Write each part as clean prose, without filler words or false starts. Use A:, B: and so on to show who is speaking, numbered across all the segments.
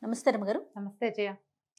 A: నమస్తే రమగారు.
B: నమస్తే జయ.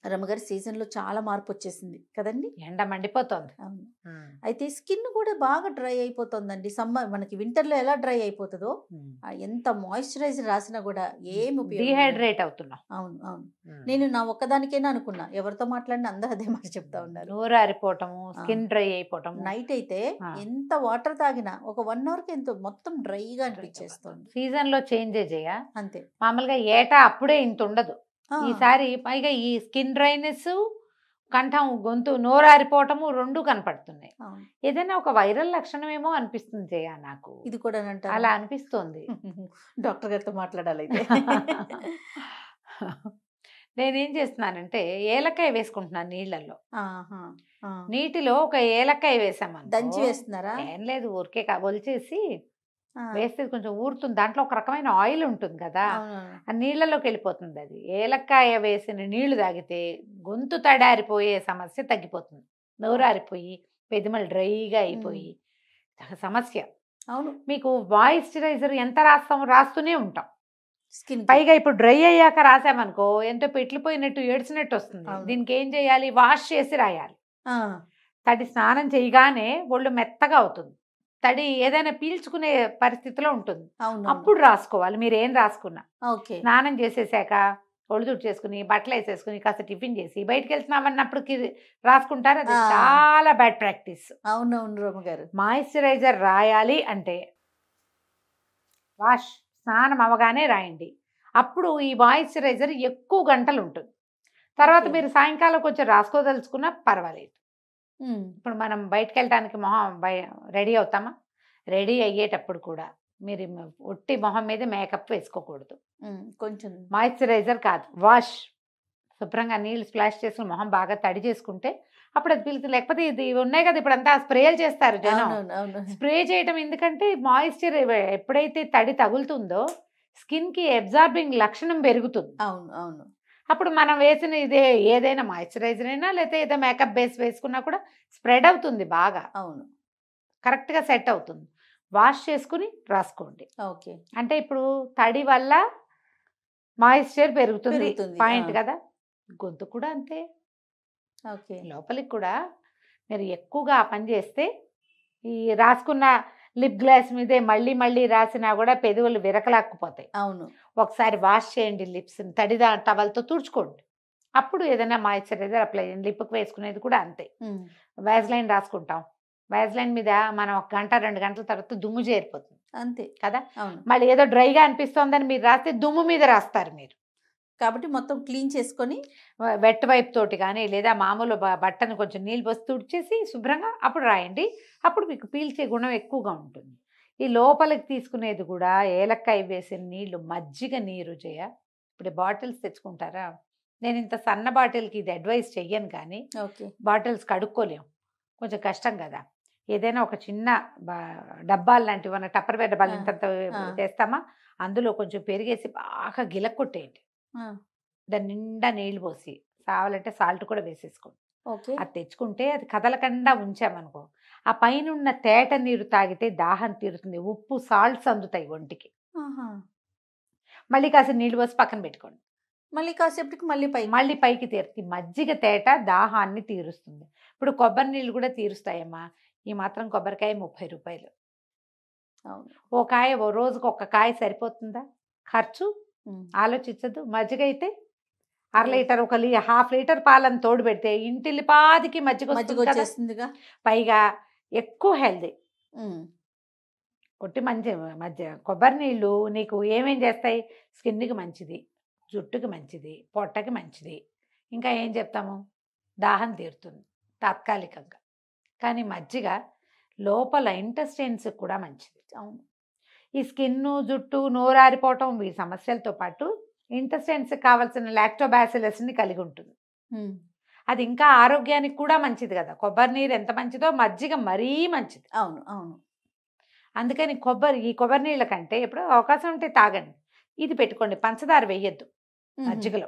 A: రమగారు, సీజన్‌లో చాలా మార్పొచ్చేసింది కదండీ!
B: ఎండ మండిపోతోంది.
A: అవును.
B: హ్మ్.
A: అయితే స్కిన్ కూడా బాగా డ్రై అయిపోతుందండి. మనకి వింటర్‌లో ఎలా డ్రై అయిపోతదో,
B: హ్మ్.
A: ఎంత మాయిశ్చరైజర్ రాసినా కూడా ఏం ఉపయోగం లేదు.
B: డీహైడ్రేట్ అవుతున్నాం.
A: అవును. అవును.
B: హ్మ్.
A: నేను నా ఒక్కదానికేనా అనుకున్నా. ఎవరితో మాట్లాడినా అందరూ అదే మాట చెప్తా ఉన్నారు.
B: నోరారిపోవటము,
A: ఆ!
B: Skin dry అయిపోవటము.
A: నైట్ అయితే
B: ఆ.
A: ఎంత వాటర్ తాగినా ఒక 1 అవర్‌కి ఎంతో మొత్తం డ్రైగా అనిపించేస్తుంది.
B: సీజన్ లో చేంజే జయ.
A: అంతే.
B: మామూలుగా ఏటా అప్పుడే ఇంత ఉండదు.
A: ఆ!
B: ఈసారి పైగా ఈ స్కిన్ డ్రైనెస్, కంఠం గొంతు నోరారిపోవటము రెండు కనపడుతున్నాయి.
A: అవును.
B: ఏదైనా ఒక వైరల్ లక్షణమేమో అనిపిస్తుంది జయ నాకు.
A: ఇది కూడానంటారా?
B: అలా అనిపిస్తోంది.
A: డాక్టర్ గారితో మాట్లాడాలైతే.
B: నేనేం చేస్తున్నానంటే ఏలక్కాయ వేసుకుంటున్నాను నీళ్ళల్లో.
A: ఆహా! ఆ!
B: నీటిలో ఒక ఏలక్కాయ వేసామనుకో,
A: దంచి వేస్తున్నారా?
B: ఏం లేదు ఊరికే ఒలిచేసి
A: ఆ!
B: వేస్తే కొంచెం ఊరుతుంది. దాంట్లో ఒక రకమైన ఆయిల్ ఉంటుంది కదా,
A: అవునవును.
B: ఆ నీళ్ళలోకి వెళ్ళిపోతుంది. అది ఏలక్కాయ వేసిన నీళ్లు తాగితే గొంతు తడారిపోయే సమస్య తగ్గిపోతుంది. నోరారిపోయి పెదిమలు డ్రైగా అయిపోయి సమస్య.
A: అవును.
B: మీకు మాయిశ్చరైజర్ ఎంత రాస్తూనే ఉంటాం.
A: స్కిన్
B: పైగా ఇప్పుడు డ్రై అయ్యాక రాసామనుకో ఎంతో పెట్లిపోయినట్టు ఏడ్చినట్టు వస్తుంది.
A: అవును.
B: దీనికి ఏం చేయాలి? వాష్ చేసి రాయాలి.
A: ఆ!
B: తడి స్నానం చేయగానే ఒళ్ళు మెత్తగా అవుతుంది. తడి ఏదైనా పీల్చుకునే పరిస్థితిలో ఉంటుంది.
A: అవునవును.
B: అప్పుడు రాసుకోవాలి. మీరు ఏం రాసుకున్నా.
A: ఓకే.
B: స్నానం చేసేసాక ఒళ్ళు తుడిచేసుకుని బట్టలు వేసేసుకుని కాస్త టిఫిన్ చేసి బయటకు వెళ్తున్నామన్నప్పటికి రాసుకుంటారు. అది
A: ఆ!
B: చాలా బ్యాడ్ ప్రాక్టీస్.
A: అవునవును రమ్మగారు.
B: మాయిశ్చరైజర్ రాయాలి అంటే స్నానం అవగానే రాయండి. అప్పుడు ఈ మాయిశ్చరైజర్ ఎక్కువ గంటలు ఉంటుంది. తర్వాత
A: ఓకే.
B: మీరు సాయంకాలం కొంచెం రాసుకోదలుచుకున్నా పర్వాలేదు.
A: హ్మ్.
B: ఇప్పుడు మనం బయటకు వెళ్ళడానికి రెడీ అవుతామా? రెడీ అయ్యేటప్పుడు కూడా మీరు ఒట్టి మొహం మీద మేకప్ వేసుకోకూడదు.
A: కొంచెం
B: మాయిశ్చరైజర్ కాదు, వాష్. శుభ్రంగా నీళ్ళు స్ప్లాష్ చేసుకుని మొహం బాగా తడి చేసుకుంటే అప్పుడు అది పిలుస్తుంది. లేకపోతే ఇది ఉన్నాయి కదా, ఇప్పుడు అంతా స్ప్రేలు చేస్తారు జనం.
A: అవునవును. అవును.
B: స్ప్రే చేయడం ఎందుకంటే మాయిశ్చర్ ఎప్పుడైతే తడి తగులుతుందో స్కిన్కి అబ్జార్బింగ్ లక్షణం పెరుగుతుంది.
A: అవును. అవును.
B: అప్పుడు మనం వేసిన ఏదైనా మాయిశ్చరైజర్ అయినా లేకపోతే ఏదో మేకప్ బేస్ వేసుకున్నా కూడా స్ప్రెడ్ అవుతుంది బాగా.
A: అవును.
B: కరెక్ట్గా సెట్ అవుతుంది. వాష్ చేసుకుని రాసుకోండి.
A: ఓకే.
B: అంటే ఇప్పుడు తడి వల్ల మాయిశ్చర్ పెరుగుతుంది
A: పెరుగుతుంది.
B: పాయింట్ కదా. గొంతు కూడా అంతే.
A: ఓకే.
B: లోపలికి కూడా మీరు ఎక్కువగా ఆ పని చేస్తే ఈ రాసుకున్న లిప్ గ్లాస్ మీదే మళ్ళీ మళ్ళీ రాసినా కూడా పెదవులు విరకలాక్కుపోతాయి.
A: అవును.
B: ఒకసారి వాష్ చేయండి లిప్స్ని, తడిదా టవల్తో తుడుచుకోండి. అప్పుడు ఏదైనా మాయిశ్చరైజర్ అప్లై చేయండి. లిప్కి వేసుకునేది కూడా అంతే. వ్యాజ్లైన్ రాసుకుంటాం. వ్యాజ్లైన్ మీద మనం 1 గంట 2 గంటల తర్వాత దుమ్ము చేరిపోతుంది
A: అంతే
B: కదా.
A: అవును.
B: మళ్ళీ ఏదో డ్రైగా అనిపిస్తోందని మీరు రాస్తే దుమ్ము మీద రాస్తారు మీరు.
A: కాబట్టి మొత్తం క్లీన్ చేసుకొని
B: వెట్ వైప్ తోటి కానీ లేదా మామూలు బట్టను కొంచెం నీళ్ళు పోసి తుడిచేసి శుభ్రంగా అప్పుడు రాయండి. అప్పుడు మీకు పీల్చే గుణం ఎక్కువగా ఉంటుంది. ఈ లోపలికి తీసుకునేది కూడా ఏలక్కాయ వేసిన నీళ్లు, మజ్జిగ నీరు చేయ. ఇప్పుడు బాటిల్స్ తెచ్చుకుంటారా? నేను ఇంత సన్న బాటిల్కి ఇది అడ్వైస్ చెయ్యను, కానీ
A: ఓకే.
B: బాటిల్స్ కడుక్కోలేము, కొంచెం కష్టం కదా. ఏదైనా ఒక చిన్న డబ్బాలు లాంటివి మన టప్పర్వేర్ డబ్బాలు ఇంతంత చేస్తామా, అందులో కొంచెం పెరిగేసి బాగా గిలక్కొట్టేయండి. దాని నిండా నీళ్లు పోసి కావాలంటే సాల్ట్ కూడా వేసేసుకోండి.
A: ఓకే.
B: అది తెచ్చుకుంటే అది కదలకుండా ఉంచామనుకో, ఆ పైన ఉన్న తేట నీరు తాగితే దాహం తీరుతుంది. ఉప్పు సాల్ట్స్ అందుతాయి ఒంటికి. మళ్ళీ కాస్త నీళ్ళు పోసి పక్కన పెట్టుకోండి.
A: మళ్ళీ కాసేపటికి
B: మళ్ళీ పైకి తీరుతుంది. మజ్జిగ తేట దాహాన్ని తీరుస్తుంది. ఇప్పుడు కొబ్బరి నీళ్ళు కూడా తీరుస్తాయమ్మా. ఈ మాత్రం కొబ్బరికాయ 30 రూపాయలు. ఓ కాయ ఓ రోజుకు ఒక కాయ సరిపోతుందా ఖర్చు? ఆలోచించదు. మజ్జిగ అయితే 1/2 లీటర్, 1/2 లీటర్ పాలను తోడు పెడితే ఇంటిల్లి పాదికి మజ్జిగ వచ్చేస్తుందిగా. పైగా ఎక్కువ హెల్దీ. కొట్టి మంచి కొబ్బరి నీళ్ళు నీకు ఏమేం చేస్తాయి? స్కిన్కి మంచిది, జుట్టుకి మంచిది, పొట్టకి మంచిది. ఇంకా ఏం చెప్తాము? దాహం తీరుతుంది తాత్కాలికంగా. కానీ మజ్జిగ లోపల ఇంటెస్టైన్స్కి కూడా మంచిది. అవును. ఈ స్కిన్ను, జుట్టు, నోరారిపోవటం ఈ సమస్యలతో పాటు ఇంటెస్టైన్స్కి కావాల్సిన లాక్టోబాసిలస్ని కలిగి ఉంటుంది. అది ఇంకా ఆరోగ్యానికి కూడా మంచిది కదా. కొబ్బరి నీరు ఎంత మంచిదో మజ్జిగ మరీ మంచిది.
A: అవును. అవును.
B: అందుకని ఈ కొబ్బరి నీళ్ళ కంటే ఎప్పుడు అవకాశం ఉంటే తాగండి. ఇది పెట్టుకోండి, పంచదార వేయద్దు మజ్జిగలో,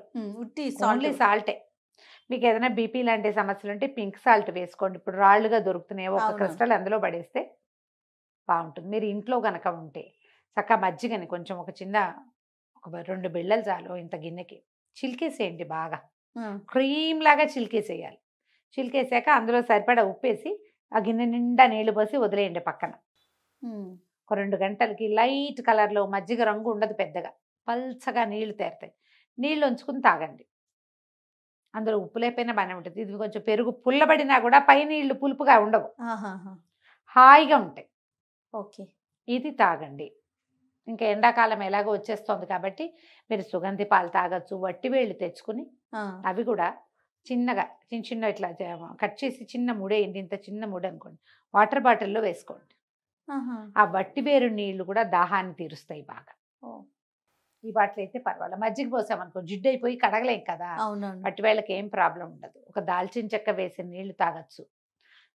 B: ఓన్లీ సాల్టే. మీకు ఏదైనా బీపీ లాంటి సమస్యలు ఉంటే పింక్ సాల్ట్ వేసుకోండి. ఇప్పుడు రాళ్ళుగా దొరుకుతున్నాయి, ఒక క్రిస్టల్ అందులో పడేస్తే బాగుంటుంది. మీరు ఇంట్లో కనుక ఉంటే చక్కగా మజ్జిగని కొంచెం ఒక 2 బిళ్ళలు చాలు ఇంత గిన్నెకి చిలికేసేయండి బాగా.
A: ఆ!
B: క్రీమ్ లాగా చిలికేసేయాలి. చిలికేసాక అందులో సరిపడా ఉప్పేసి ఆ గిన్నె నిండా నీళ్లు పోసి వదిలేయండి పక్కన.
A: హ్మ్.
B: ఒక 2 గంటలకి లైట్ కలర్‌లో మజ్జిగ రంగు ఉండదు పెద్దగా. పల్చగా నీళ్లు తేరుతాయి. నీళ్లు ఉంచుకొని తాగండి. అందులో ఉప్పు లేకపోయినా బానే ఉంటది. ఇది కొంచెం పెరుగు పుల్లబడినా కూడా పై నీళ్లు పులుపుగా ఉండవు.
A: ఆహాహా!
B: హాయిగా ఉంటాయి.
A: ఓకే.
B: ఇది తాగండి. ఇంకా ఎండాకాలం ఎలాగో వచ్చేస్తోంది కాబట్టి మీరు సుగంధి పాలు తాగొచ్చు. వట్టివేళ్ళు తెచ్చుకొని
A: ఆ!
B: అవి కూడా చిన్నగా చిన్న ఇట్లా కట్ చేసి చిన్న ముడేయండి. ఇంత చిన్న ముడనుకోండి. వాటర్ బాటిల్‌లో వేసుకోండి.
A: ఆహా!
B: ఆ వట్టివేరు నీళ్లు కూడా దాహాన్ని తీరుస్తాయి బాగా.
A: ఓహ్!
B: ఈ వాటిలైతే పర్వాలేదు. మజ్జిగ పోసామనుకో జిడ్డయిపోయి కడగలేం కదా!
A: అవునవును.
B: వట్టివేళ్ళకి ఏం ప్రాబ్లమ్ ఉండదు. ఒక దాల్చిన చెక్క వేసిన నీళ్లు తాగొచ్చు.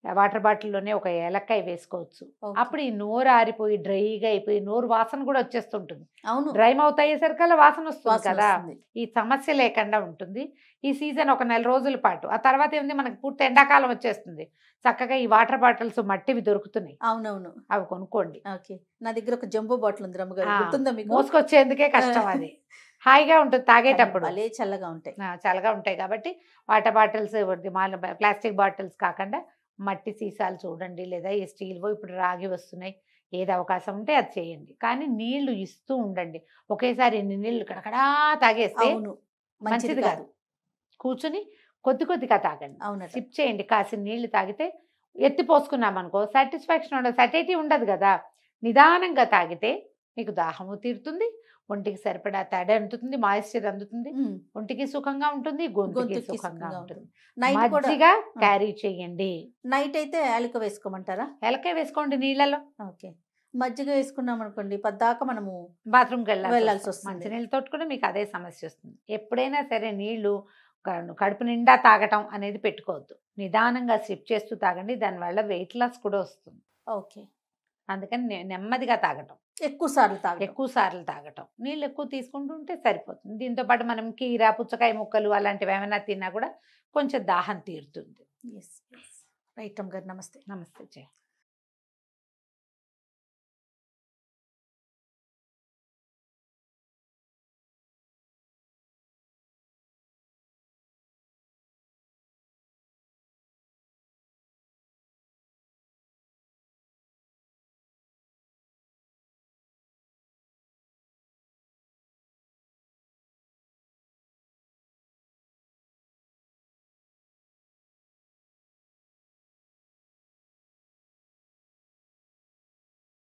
B: వాటర్ బాటిల్‌లోనే ఒక ఏలక్కాయ వేసుకోవచ్చు.
A: ఓకే.
B: అప్పుడు ఈ నోరు ఆరిపోయి డ్రైగా అయిపోయి నోరు వాసన కూడా వచ్చేస్తుంటుంది.
A: అవును.
B: డ్రై మౌత్ అయ్యేసరికల్లా వాసన వస్తుంది కదా!
A: వాసనొస్తుంది.
B: ఈ సమస్య లేకుండా ఉంటుంది. ఈ సీజన్ ఒక నెల రోజుల పాటు. ఆ తర్వాత ఏముంది మనకి పూర్తి ఎండాకాలం వచ్చేస్తుంది. చక్కగా ఈ వాటర్ బాటిల్స్ మట్టివి దొరుకుతున్నాయి.
A: అవునవును.
B: అవి కొనుక్కోండి.
A: ఓకే. నా దగ్గర ఒక జంబో బాటిల్ ఉంది రమ్మగారు.
B: ఆ!
A: గుర్తుందా మీకు?
B: మోసుకొచ్చేందుకే కష్టం అది. హాయిగా ఉంటుంది
A: కానీ
B: తాగేటప్పుడు.
A: భలే చల్లగా ఉంటాయి.
B: చల్లగా ఉంటాయి కాబట్టి వాటర్ బాటిల్స్ ప్లాస్టిక్ బాటిల్స్ కాకుండా మట్టి సీసాలు చూడండి. లేదా ఈ స్టీల్‌వో ఇప్పుడు రాగి వస్తున్నాయి. ఏది అవకాశం ఉంటే అది చేయండి. కానీ నీళ్లు ఇస్తూ ఉండండి. ఒకేసారి ఇన్ని నీళ్లు కడకడా తాగేస్తే
A: అవును. మంచిది
B: మంచిది
A: కాదు.
B: కాదు. కూర్చొని కొద్ది కొద్దిగా తాగండి.
A: అవునట.
B: సిప్ చేయండి. కాసిన్ని నీళ్లు తాగితే ఎత్తి పోసుకున్నామనుకో సాటిస్ఫాక్షన్ ఉండదు. సటైటీ ఉండదు గదా! నిదానంగా తాగితే మీకు దాహము తీరుతుంది. ఒంటికి సరిపడా తడి అందుతుంది. మాయిశ్చర్ అందుతుంది.
A: హ్మ్.
B: ఒంటికి సుఖంగా ఉంటుంది. గొంతుకి
A: గొంతుకి
B: సుఖంగా
A: సుఖంగా
B: ఉంటుంది.
A: ఉంటుంది. నైట్ కూడా
B: మజ్జిగ
A: ఆ!
B: క్యారీ చేయండి.
A: నైట్ అయితే యాలక వేసుకోమంటారా?
B: ఎలకాయ వేసుకోండి నీళ్ళలో.
A: ఓకే. మజ్జిగ వేసుకున్నామనుకోండి పద్దాక మనము
B: బాత్రూమ్‌కి
A: వెళ్ళాల్సొస్తుంది.
B: మంచినీళ్ళతోటి కూడా మీకు అదే సమస్య వస్తుంది. ఎప్పుడైనా సరే నీళ్ళు కడుపు నిండా తాగటం అనేది పెట్టుకోవద్దు. నిదానంగా సిప్ చేస్తూ తాగండి. దానివల్ల వెయిట్ లాస్ కూడా వస్తుంది.
A: ఓకే.
B: అందుకని నెమ్మదిగా తాగటం.
A: ఎక్కువ సార్లు తాగటం.
B: ఎక్కువ సార్లు తాగటం. నీళ్ళు ఎక్కువ తీసుకుంటుంటే సరిపోతుంది. దీంతో పాటు మనం కీర, పుచ్చకాయ ముక్కలు అలాంటివి ఏమైనా తిన్నా కూడా కొంచెం దాహం తీరుతుంది.
A: యెస్. యెస్. రైట్ అమ్మగారు. నమస్తే.
B: నమస్తే జయ.